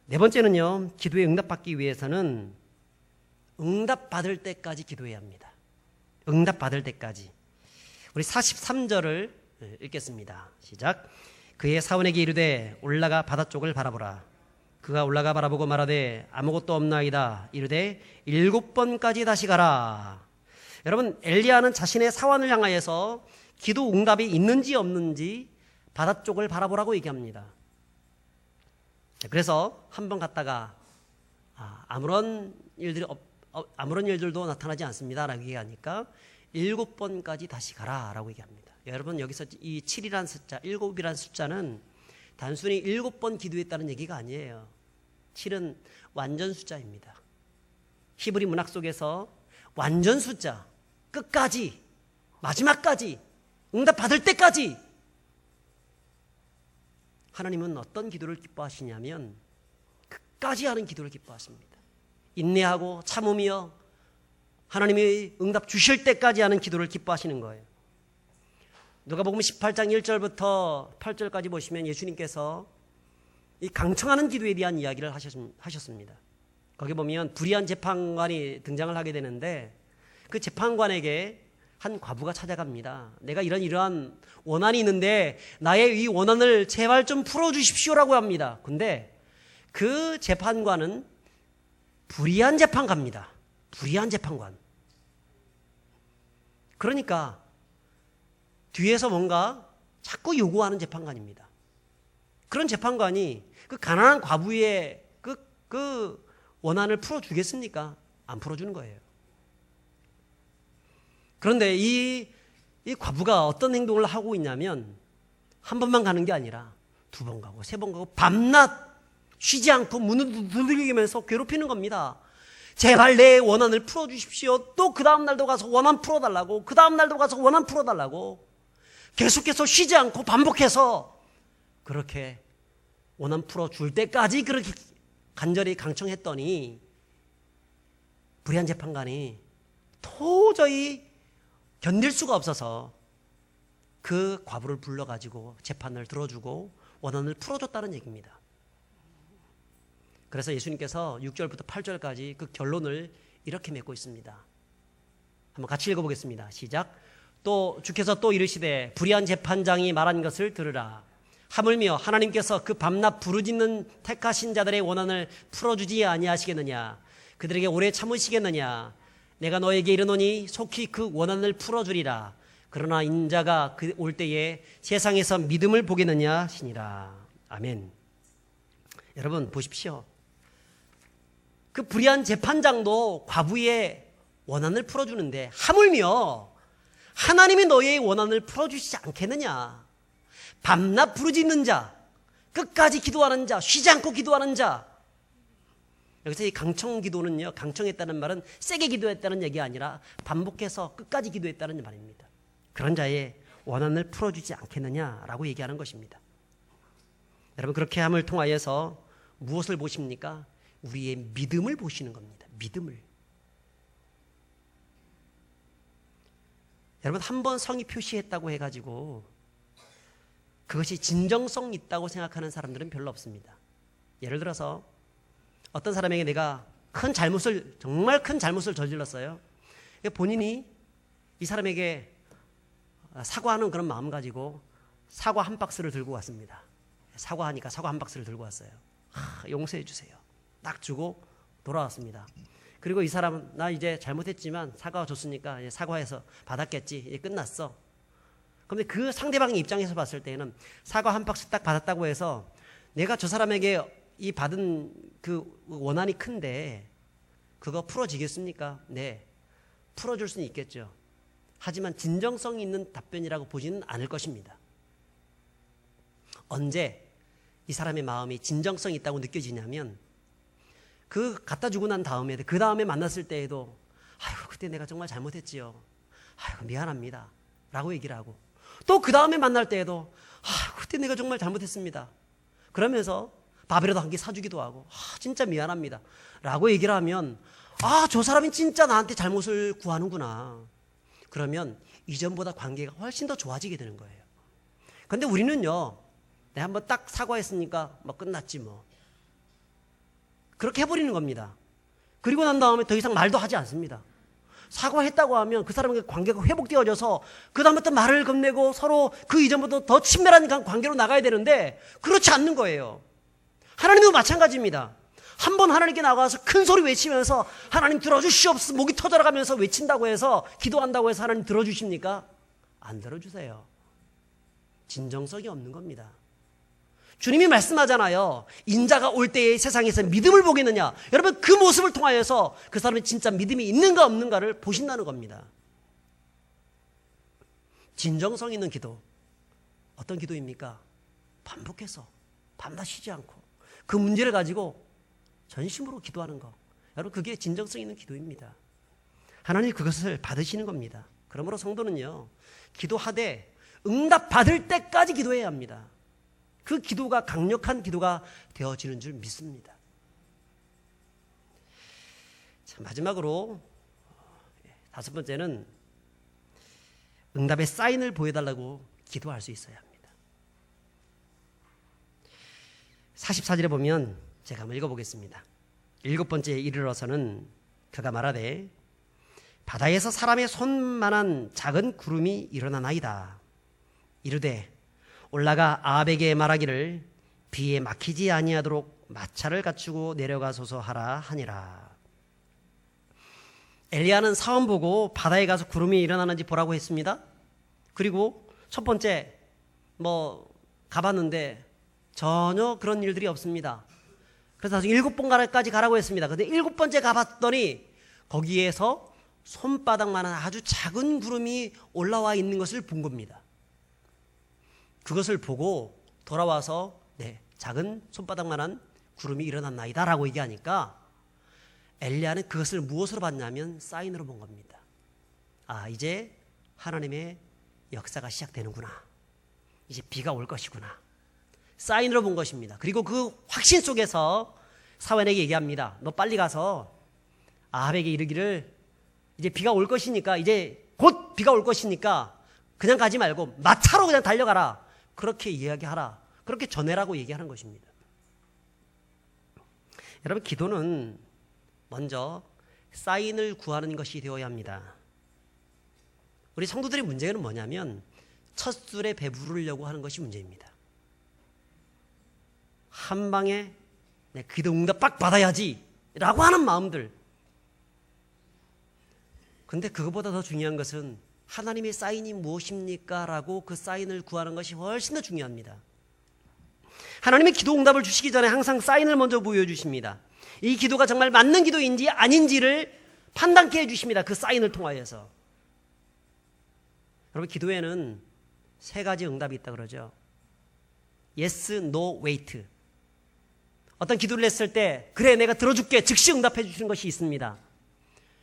네 번째는요, 기도에 응답받기 위해서는 응답받을 때까지 기도해야 합니다. 응답받을 때까지. 우리 43절을 읽겠습니다. 시작. 그의 사원에게 이르되 올라가 바다 쪽을 바라보라. 그가 올라가 바라보고 말하되 아무것도 없나이다. 이르되 7번까지 다시 가라. 여러분, 엘리야는 자신의 사원을 향하여서 기도 응답이 있는지 없는지 바다 쪽을 바라보라고 얘기합니다. 그래서 한 번 갔다가 아무런 일들도 나타나지 않습니다 라고 얘기하니까 7번까지 다시 가라 라고 얘기합니다. 여러분, 여기서 이 7이라는 숫자, 7이라는 숫자는 단순히 7번 기도했다는 얘기가 아니에요. 7은 완전 숫자입니다. 히브리 문학 속에서 완전 숫자, 끝까지, 마지막까지, 응답받을 때까지. 하나님은 어떤 기도를 기뻐하시냐면 끝까지 하는 기도를 기뻐하십니다. 인내하고 참으며 하나님이 응답 주실 때까지 하는 기도를 기뻐하시는 거예요. 누가복음 18장 1절부터 8절까지 보시면 예수님께서 이 강청하는 기도에 대한 이야기를 하셨습니다. 거기 보면 불의한 재판관이 등장을 하게 되는데 그 재판관에게 한 과부가 찾아갑니다. 내가 이러한 원한이 있는데 나의 이 원한을 제발 좀 풀어주십시오라고 합니다. 근데 그 재판관은 불의한 재판관입니다. 불의한 재판관. 그러니까 뒤에서 뭔가 자꾸 요구하는 재판관입니다. 그런 재판관이 그 가난한 과부의 그 원한을 풀어주겠습니까? 안 풀어주는 거예요. 그런데 이 과부가 어떤 행동을 하고 있냐면 한 번만 가는 게 아니라 2번 가고 3번 가고 밤낮 쉬지 않고 문을 두들기면서 괴롭히는 겁니다. 제발 내 원한을 풀어주십시오. 또 그 다음 날도 가서 원한 풀어달라고, 그 다음 날도 가서 원한 풀어달라고 계속해서 쉬지 않고 반복해서 그렇게 원한 풀어줄 때까지 그렇게 간절히 강청했더니 불의한 재판관이 도저히 견딜 수가 없어서 그 과부를 불러가지고 재판을 들어주고 원한을 풀어줬다는 얘기입니다. 그래서 예수님께서 6절부터 8절까지 그 결론을 이렇게 맺고 있습니다. 한번 같이 읽어보겠습니다. 시작. 또 주께서 또 이르시되 불의한 재판장이 말한 것을 들으라. 하물며 하나님께서 그 밤낮 부르짖는 택하신 자들의 원한을 풀어주지 아니하시겠느냐. 그들에게 오래 참으시겠느냐. 내가 너에게 이르노니 속히 그 원한을 풀어주리라. 그러나 인자가 그 올 때에 세상에서 믿음을 보겠느냐 하시니라. 아멘. 여러분 보십시오. 그 불의한 재판장도 과부의 원한을 풀어주는데 하물며 하나님이 너의 원한을 풀어주시지 않겠느냐. 밤낮 부르짖는 자, 끝까지 기도하는 자, 쉬지 않고 기도하는 자. 여기서 이 강청 기도는요, 강청했다는 말은 세게 기도했다는 얘기가 아니라 반복해서 끝까지 기도했다는 말입니다. 그런 자의 원한을 풀어주지 않겠느냐라고 얘기하는 것입니다. 여러분, 그렇게 함을 통하여서 무엇을 보십니까? 우리의 믿음을 보시는 겁니다. 믿음을. 여러분, 한 번 성의 표시했다고 해가지고 그것이 진정성 있다고 생각하는 사람들은 별로 없습니다. 예를 들어서 어떤 사람에게 내가 정말 큰 잘못을 저질렀어요. 본인이 이 사람에게 사과하는 그런 마음 가지고 사과 한 박스를 들고 왔습니다. 사과하니까 사과 한 박스를 들고 왔어요. 용서해 주세요. 딱 주고 돌아왔습니다. 그리고 이 사람은 나 이제 잘못했지만 사과가 줬으니까 이제 사과해서 받았겠지. 이제 끝났어. 그런데 그 상대방의 입장에서 봤을 때는 사과 한 박스 딱 받았다고 해서 내가 저 사람에게 이 받은 그 원한이 큰데 그거 풀어지겠습니까? 네. 풀어줄 수는 있겠죠. 하지만 진정성 있는 답변이라고 보지는 않을 것입니다. 언제 이 사람의 마음이 진정성이 있다고 느껴지냐면 그 갖다 주고 난 다음에 그 다음에 만났을 때에도 아이고 그때 내가 정말 잘못했지요. 아이고 미안합니다. 라고 얘기를 하고 또 그 다음에 만날 때에도 아이고 그때 내가 정말 잘못했습니다. 그러면서 밥이라도 한 개 사주기도 하고 진짜 미안합니다. 라고 얘기를 하면 저 사람이 진짜 나한테 잘못을 구하는구나. 그러면 이전보다 관계가 훨씬 더 좋아지게 되는 거예요. 근데 우리는요, 내가 한번 딱 사과했으니까 뭐 끝났지 뭐. 그렇게 해버리는 겁니다. 그리고 난 다음에 더 이상 말도 하지 않습니다. 사과했다고 하면 그 사람에게 관계가 회복되어져서 그 다음부터 말을 건네고 서로 그 이전보다 더 친밀한 관계로 나가야 되는데 그렇지 않는 거예요. 하나님도 마찬가지입니다. 한번 하나님께 나가서 큰 소리 외치면서 하나님 들어주시옵소서 목이 터져나가면서 외친다고 해서 기도한다고 해서 하나님 들어주십니까? 안 들어주세요. 진정성이 없는 겁니다. 주님이 말씀하잖아요. 인자가 올 때에 세상에서 믿음을 보겠느냐. 여러분 그 모습을 통하여서 그 사람이 진짜 믿음이 있는가 없는가를 보신다는 겁니다. 진정성 있는 기도. 어떤 기도입니까? 반복해서 밤낮 쉬지 않고 그 문제를 가지고 전심으로 기도하는 거. 여러분 그게 진정성 있는 기도입니다. 하나님이 그것을 받으시는 겁니다. 그러므로 성도는요. 기도하되 응답 받을 때까지 기도해야 합니다. 그 기도가 강력한 기도가 되어지는 줄 믿습니다. 자, 마지막으로 5번째는 응답의 사인을 보여달라고 기도할 수 있어야 합니다. 44절에 보면 제가 한번 읽어보겠습니다. 7번째에 이르러서는 그가 말하되 바다에서 사람의 손만한 작은 구름이 일어나나이다. 이르되 올라가 아합에게 말하기를 비에 막히지 아니하도록 마차를 갖추고 내려가소서 하라 하니라. 엘리야는 사원 보고 바다에 가서 구름이 일어나는지 보라고 했습니다. 그리고 첫 번째 가봤는데 전혀 그런 일들이 없습니다. 그래서 7번까지 가라고 했습니다. 그런데 7번째 가봤더니 거기에서 손바닥만한 아주 작은 구름이 올라와 있는 것을 본 겁니다. 그것을 보고 돌아와서 작은 손바닥만한 구름이 일어났나이다 라고 얘기하니까 엘리야는 그것을 무엇으로 봤냐면 사인으로 본 겁니다. 이제 하나님의 역사가 시작되는구나. 이제 비가 올 것이구나. 사인으로 본 것입니다. 그리고 그 확신 속에서 사원에게 얘기합니다. 너 빨리 가서 아합에게 이르기를 이제 비가 올 것이니까 이제 곧 비가 올 것이니까 그냥 가지 말고 마차로 그냥 달려가라. 그렇게 이야기하라. 그렇게 전해라고 얘기하는 것입니다. 여러분 기도는 먼저 사인을 구하는 것이 되어야 합니다. 우리 성도들의 문제는 뭐냐면 첫 술에 배부르려고 하는 것이 문제입니다. 한 방에 내 기도 응답 빡 받아야지 라고 하는 마음들. 근데 그것보다 더 중요한 것은 하나님의 사인이 무엇입니까? 라고 그 사인을 구하는 것이 훨씬 더 중요합니다. 하나님의 기도 응답을 주시기 전에 항상 사인을 먼저 보여주십니다. 이 기도가 정말 맞는 기도인지 아닌지를 판단케 해주십니다. 그 사인을 통하여서. 여러분 기도에는 3가지 응답이 있다 그러죠. Yes, No, Wait. 어떤 기도를 했을 때 그래 내가 들어줄게 즉시 응답해 주시는 것이 있습니다.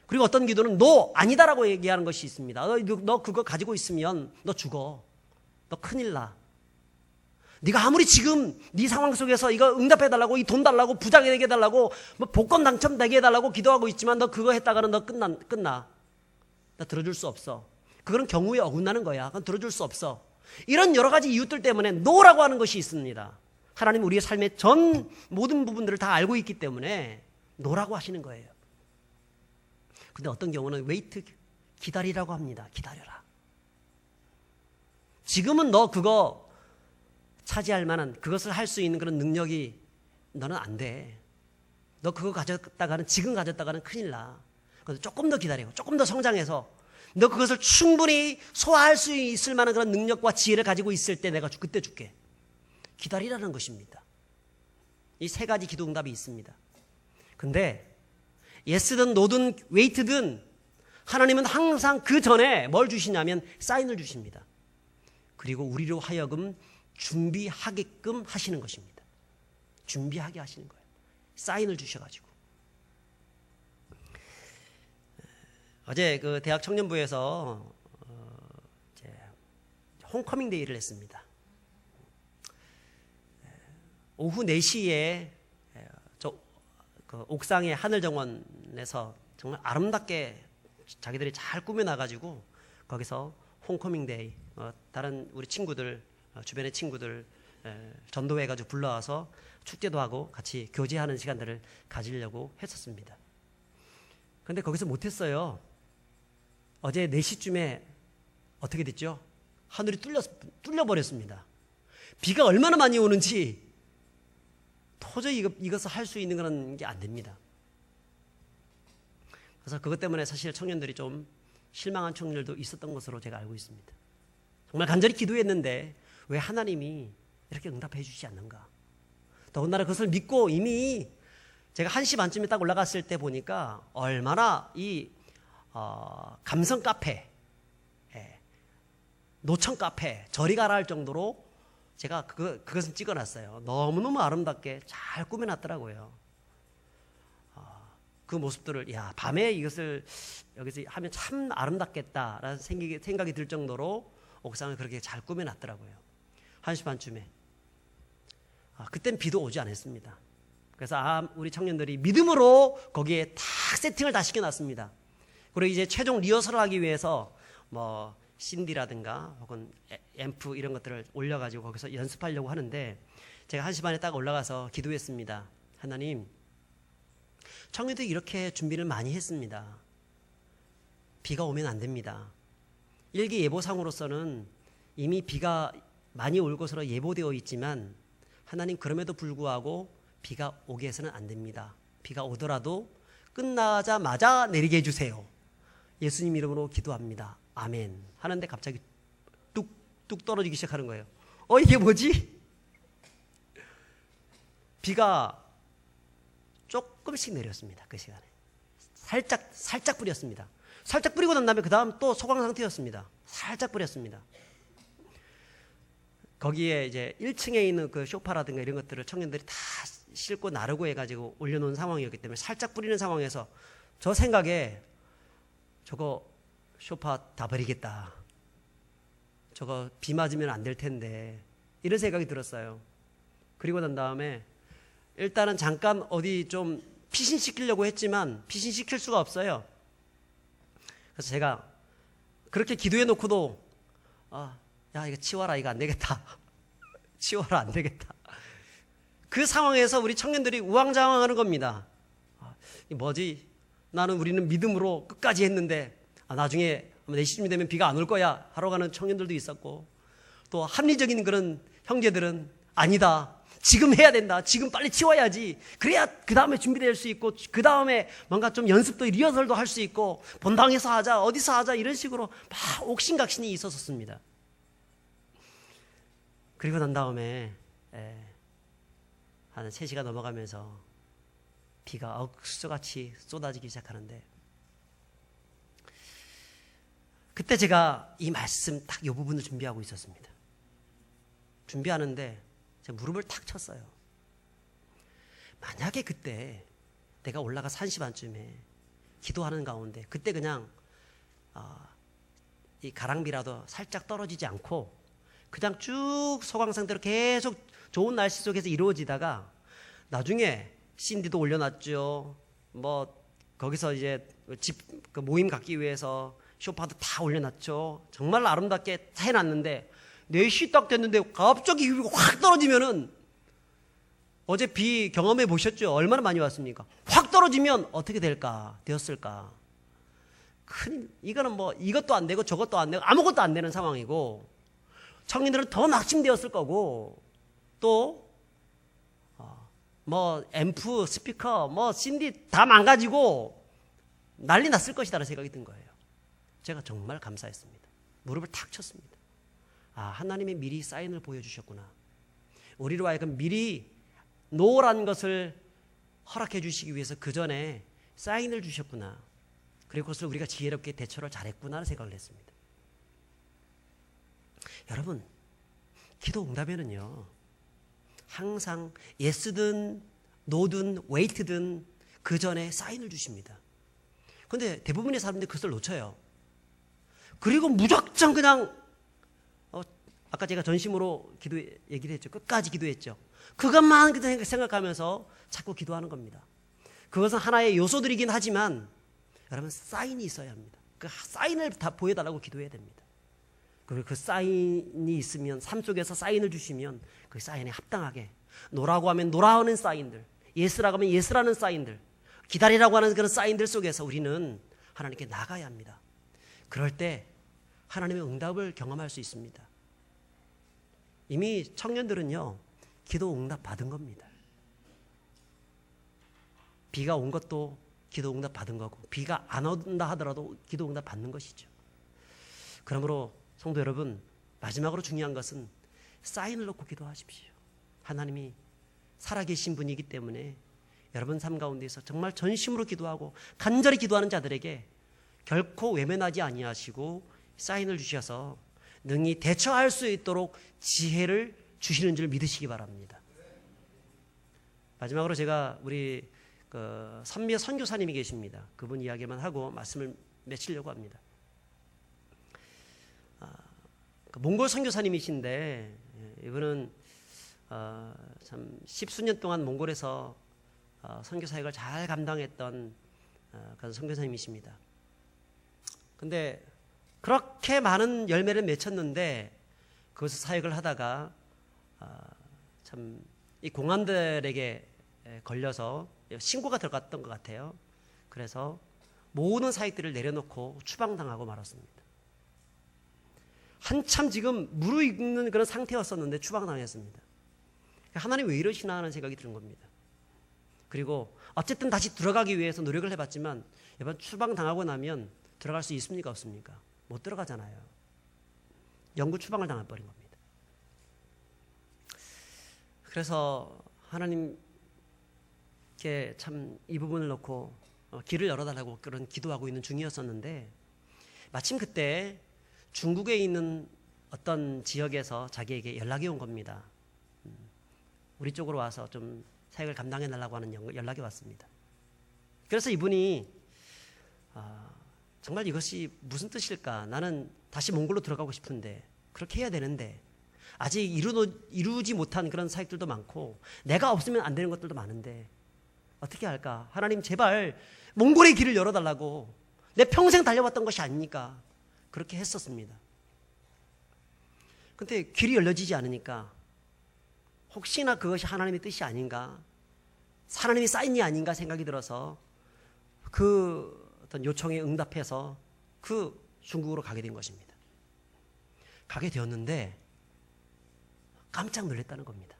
그리고 어떤 기도는 No, 아니다라고 얘기하는 것이 있습니다. 너 그거 가지고 있으면 너 죽어. 너 큰일 나. 네가 아무리 지금 네 상황 속에서 이거 응답해달라고 이 돈 달라고 부자게 되게 해달라고 복권 당첨되게 해달라고 기도하고 있지만 너 그거 했다가는 너 끝나. 나 들어줄 수 없어. 그거는 경우에 어긋나는 거야. 그건 들어줄 수 없어. 이런 여러 가지 이유들 때문에 노라고 하는 것이 있습니다. 하나님은 우리의 삶의 전 모든 부분들을 다 알고 있기 때문에 노라고 하시는 거예요. 근데 어떤 경우는 웨이트, 기다리라고 합니다. 기다려라. 지금은 너 그거 차지할 만한 그것을 할 수 있는 그런 능력이 너는 안 돼. 너 그거 가졌다가는 지금 가졌다가는 큰일 나. 그래서 조금 더 기다리고 조금 더 성장해서 너 그것을 충분히 소화할 수 있을 만한 그런 능력과 지혜를 가지고 있을 때 내가 그때 줄게. 기다리라는 것입니다. 이 세 가지 기도 응답이 있습니다. 근데 예스든 노든 웨이트든 하나님은 항상 그 전에 뭘 주시냐면 사인을 주십니다. 그리고 우리로 하여금 준비하게끔 하시는 것입니다. 준비하게 하시는 거예요. 사인을 주셔가지고. 어제 그 대학 청년부에서 홈커밍 데이를 했습니다. 오후 4시에 그 옥상의 하늘정원에서 정말 아름답게 자기들이 잘 꾸며놔가지고 거기서 홈커밍 데이, 다른 우리 친구들, 주변의 친구들 전도해가지고 불러와서 축제도 하고 같이 교제하는 시간들을 가지려고 했었습니다. 그런데 거기서 못했어요. 어제 4시쯤에 어떻게 됐죠? 하늘이 뚫려버렸습니다. 비가 얼마나 많이 오는지 도저히 이것을 할 수 있는 그런 게 안 됩니다. 그래서 그것 때문에 사실 청년들이 좀 실망한 청년들도 있었던 것으로 제가 알고 있습니다. 정말 간절히 기도했는데 왜 하나님이 이렇게 응답해 주시지 않는가? 더군다나 그것을 믿고 이미 제가 1시 반쯤에 딱 올라갔을 때 보니까 얼마나 이 감성 카페, 노천 카페, 저리 가라 할 정도로 제가 그것은 찍어놨어요. 너무너무 아름답게 잘 꾸며놨더라고요. 그 모습들을 밤에 이것을 여기서 하면 참 아름답겠다라는 생각이 들 정도로 옥상을 그렇게 잘 꾸며놨더라고요. 1시 반쯤에. 그땐 비도 오지 않았습니다. 그래서 우리 청년들이 믿음으로 거기에 탁 세팅을 다 시켜놨습니다. 그리고 이제 최종 리허설을 하기 위해서 뭐 신디라든가 혹은 앰프 이런 것들을 올려가지고 거기서 연습하려고 하는데 제가 1시 반에 딱 올라가서 기도했습니다. 하나님, 청년들이 이렇게 준비를 많이 했습니다. 비가 오면 안 됩니다. 일기예보상으로서는 이미 비가 많이 올 것으로 예보되어 있지만 하나님, 그럼에도 불구하고 비가 오게 해서는 안 됩니다. 비가 오더라도 끝나자마자 내리게 해주세요. 예수님 이름으로 기도합니다. 아멘. 하는데 갑자기 뚝뚝 떨어지기 시작하는 거예요. 이게 뭐지? 비가 조금씩 내렸습니다. 그 시간에 살짝 뿌렸습니다. 살짝 뿌리고 난 다음에 그 다음 또 소강 상태였습니다. 살짝 뿌렸습니다. 거기에 이제 1층에 있는 그 소파라든가 이런 것들을 청년들이 다 싣고 나르고 해가지고 올려놓은 상황이었기 때문에 살짝 뿌리는 상황에서 저 생각에 저거 소파 다 버리겠다. 저거 비 맞으면 안 될 텐데 이런 생각이 들었어요. 그리고 난 다음에 일단은 잠깐 어디 좀 피신시키려고 했지만 피신시킬 수가 없어요. 그래서 제가 그렇게 기도해 놓고도 야 이거 치워라, 이거 안 되겠다. 치워라, 안 되겠다. 그 상황에서 우리 청년들이 우왕좌왕하는 겁니다. 뭐지? 우리는 믿음으로 끝까지 했는데 나중에 4시쯤 되면 비가 안 올 거야 하러 가는 청년들도 있었고, 또 합리적인 그런 형제들은 아니다, 지금 해야 된다, 지금 빨리 치워야지, 그래야 그 다음에 준비될 수 있고 그 다음에 뭔가 좀 연습도 리허설도 할 수 있고 본당에서 하자, 어디서 하자, 이런 식으로 막 옥신각신이 있었습니다. 그리고 난 다음에 한 3시가 넘어가면서 비가 억수같이 쏟아지기 시작하는데, 그때 제가 이 말씀 딱 이 부분을 준비하고 있었습니다. 준비하는데 제가 무릎을 탁 쳤어요. 만약에 그때 내가 올라가서 1시 반쯤에 기도하는 가운데 그때 그냥 이 가랑비라도 살짝 떨어지지 않고 그냥 쭉 소강 상태로 계속 좋은 날씨 속에서 이루어지다가 나중에 신디도 올려놨죠. 뭐 거기서 이제 그 모임 갖기 위해서 쇼파도 다 올려놨죠. 정말 아름답게 다 해놨는데 4시 딱 됐는데 갑자기 확 떨어지면은, 어제 비 경험해 보셨죠? 얼마나 많이 왔습니까? 확 떨어지면 어떻게 되었을까? 이거는 뭐 이것도 안 되고 저것도 안 되고 아무것도 안 되는 상황이고, 청년들은 더 낙심되었을 거고, 또 뭐 앰프, 스피커, 뭐 CD 다 망가지고 난리 났을 것이다라는 생각이 든 거예요. 제가 정말 감사했습니다. 무릎을 탁 쳤습니다. 아, 하나님이 미리 사인을 보여주셨구나. 우리로 하여금 미리 노란 것을 허락해 주시기 위해서 그 전에 사인을 주셨구나. 그리고 그것을 우리가 지혜롭게 대처를 잘했구나 생각을 했습니다. 여러분, 기도 응답에는요, 항상 예스든 노든 웨이트든 그 전에 사인을 주십니다. 그런데 대부분의 사람들이 그것을 놓쳐요. 그리고 무작정 그냥 아까 제가 전심으로 얘기를 했죠. 끝까지 기도했죠. 그것만 생각하면서 자꾸 기도하는 겁니다. 그것은 하나의 요소들이긴 하지만 여러분, 사인이 있어야 합니다. 그 사인을 다 보여달라고 기도해야 됩니다. 그리고 그 사인이 있으면, 삶 속에서 사인을 주시면 그 사인에 합당하게, 노라고 하면 노라하는 사인들, 예스라고 하면 예스라는 사인들, 기다리라고 하는 그런 사인들 속에서 우리는 하나님께 나가야 합니다. 그럴 때 하나님의 응답을 경험할 수 있습니다. 이미 청년들은요, 기도 응답 받은 겁니다. 비가 온 것도 기도 응답 받은 거고, 비가 안 온다 하더라도 기도 응답 받는 것이죠. 그러므로 성도 여러분, 마지막으로 중요한 것은 사인을 놓고 기도하십시오. 하나님이 살아계신 분이기 때문에 여러분 삶 가운데서 정말 전심으로 기도하고 간절히 기도하는 자들에게 결코 외면하지 아니하시고 사인을 주셔서 능히 대처할 수 있도록 지혜를 주시는 줄 믿으시기 바랍니다. 마지막으로 제가 우리 선미의 선교사님이 계십니다. 그분 이야기만 하고 말씀을 맺히려고 합니다. 몽골 선교사님이신데 이분은 참 십수년 동안 몽골에서 선교 사역을 잘 감당했던 그런 선교사님이십니다. 근데 그렇게 많은 열매를 맺혔는데 그것을 사역을 하다가 참 이 공안들에게 걸려서 신고가 들어갔던 것 같아요. 그래서 모든 사역들을 내려놓고 추방당하고 말았습니다. 한참 지금 무르익는 그런 상태였었는데 추방당했습니다. 하나님 왜 이러시나 하는 생각이 드는 겁니다. 그리고 어쨌든 다시 들어가기 위해서 노력을 해봤지만 이번 추방당하고 나면 들어갈 수 있습니까 없습니까? 못 들어가잖아요. 영구 추방을 당해버린 겁니다. 그래서 하나님께 참 이 부분을 놓고 길을 열어달라고 그런 기도하고 있는 중이었었는데 마침 그때 중국에 있는 어떤 지역에서 자기에게 연락이 온 겁니다. 우리 쪽으로 와서 좀 사역을 감당해 달라고 하는 연락이 왔습니다. 그래서 이분이 정말 이것이 무슨 뜻일까? 나는 다시 몽골로 들어가고 싶은데 그렇게 해야 되는데 아직 이루지 못한 그런 사역들도 많고 내가 없으면 안 되는 것들도 많은데 어떻게 할까? 하나님 제발 몽골의 길을 열어달라고, 내 평생 달려왔던 것이 아니니까 그렇게 했었습니다. 근데 길이 열려지지 않으니까 혹시나 그것이 하나님의 뜻이 아닌가, 하나님의 사인이 아닌가 생각이 들어서 그 어떤 요청에 응답해서 그 중국으로 가게 된 것입니다. 가게 되었는데 깜짝 놀랐다는 겁니다.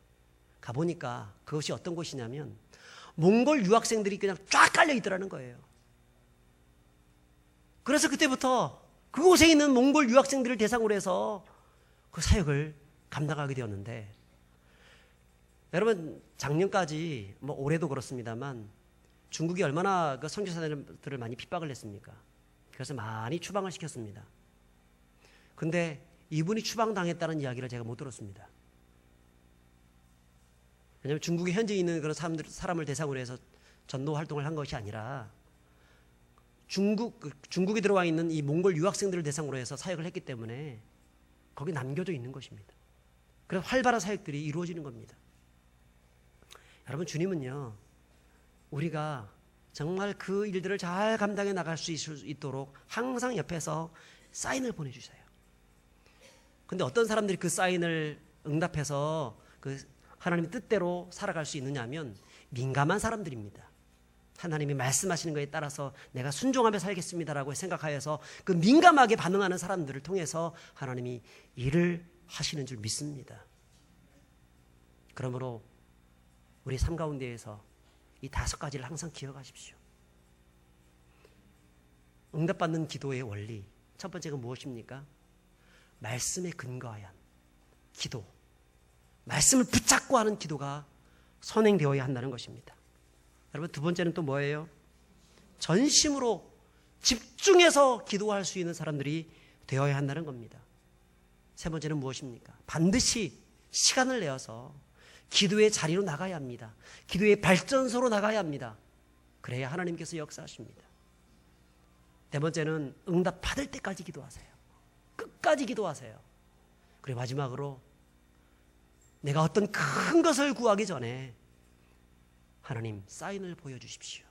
가보니까 그것이 어떤 곳이냐면 몽골 유학생들이 그냥 쫙 깔려 있더라는 거예요. 그래서 그때부터 그곳에 있는 몽골 유학생들을 대상으로 해서 그 사역을 감당하게 되었는데, 여러분 작년까지 뭐 올해도 그렇습니다만 중국이 얼마나 그 선교사들을 많이 핍박을 했습니까? 그래서 많이 추방을 시켰습니다. 근데 이분이 추방당했다는 이야기를 제가 못 들었습니다. 왜냐하면 중국에 현재 있는 그런 사람을 대상으로 해서 전도 활동을 한 것이 아니라 중국에 들어와 있는 이 몽골 유학생들을 대상으로 해서 사역을 했기 때문에 거기 남겨져 있는 것입니다. 그래서 활발한 사역들이 이루어지는 겁니다. 여러분, 주님은요, 우리가 정말 그 일들을 잘 감당해 나갈 수 있도록 항상 옆에서 사인을 보내주세요. 근데 어떤 사람들이 그 사인을 응답해서 그 하나님의 뜻대로 살아갈 수 있느냐 하면 민감한 사람들입니다. 하나님이 말씀하시는 것에 따라서 내가 순종하며 살겠습니다라고 생각하여서 그 민감하게 반응하는 사람들을 통해서 하나님이 일을 하시는 줄 믿습니다. 그러므로 우리 삶 가운데에서 이 5가지를 항상 기억하십시오. 응답받는 기도의 원리, 첫 번째가 무엇입니까? 말씀에 근거하여 기도, 말씀을 붙잡고 하는 기도가 선행되어야 한다는 것입니다. 여러분, 두 번째는 또 뭐예요? 전심으로 집중해서 기도할 수 있는 사람들이 되어야 한다는 겁니다. 세 번째는 무엇입니까? 반드시 시간을 내어서 기도의 자리로 나가야 합니다. 기도의 발전소로 나가야 합니다. 그래야 하나님께서 역사하십니다. 네 번째는 응답 받을 때까지 기도하세요. 끝까지 기도하세요. 그리고 마지막으로 내가 어떤 큰 것을 구하기 전에 하나님 사인을 보여주십시오.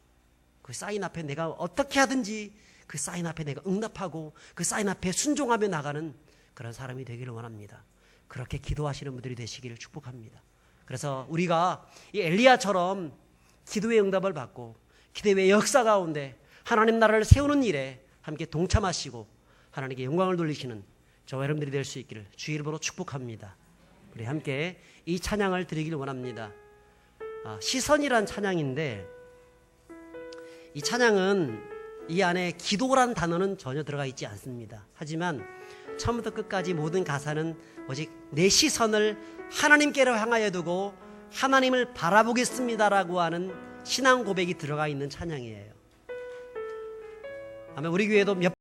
그 사인 앞에 내가 어떻게 하든지 그 사인 앞에 내가 응답하고 그 사인 앞에 순종하며 나가는 그런 사람이 되기를 원합니다. 그렇게 기도하시는 분들이 되시기를 축복합니다. 그래서 우리가 이 엘리야처럼 기도의 응답을 받고 기도의 역사 가운데 하나님 나라를 세우는 일에 함께 동참하시고 하나님께 영광을 돌리시는 저와 여러분들이 될 수 있기를 주의 이름으로 축복합니다. 우리 함께 이 찬양을 드리기를 원합니다. 시선이란 찬양인데 이 찬양은 이 안에 기도란 단어는 전혀 들어가 있지 않습니다. 하지만 처음부터 끝까지 모든 가사는 오직 내 시선을 하나님께로 향하여 두고 하나님을 바라보겠습니다라고 하는 신앙 고백이 들어가 있는 찬양이에요. 아마 우리 교회도 몇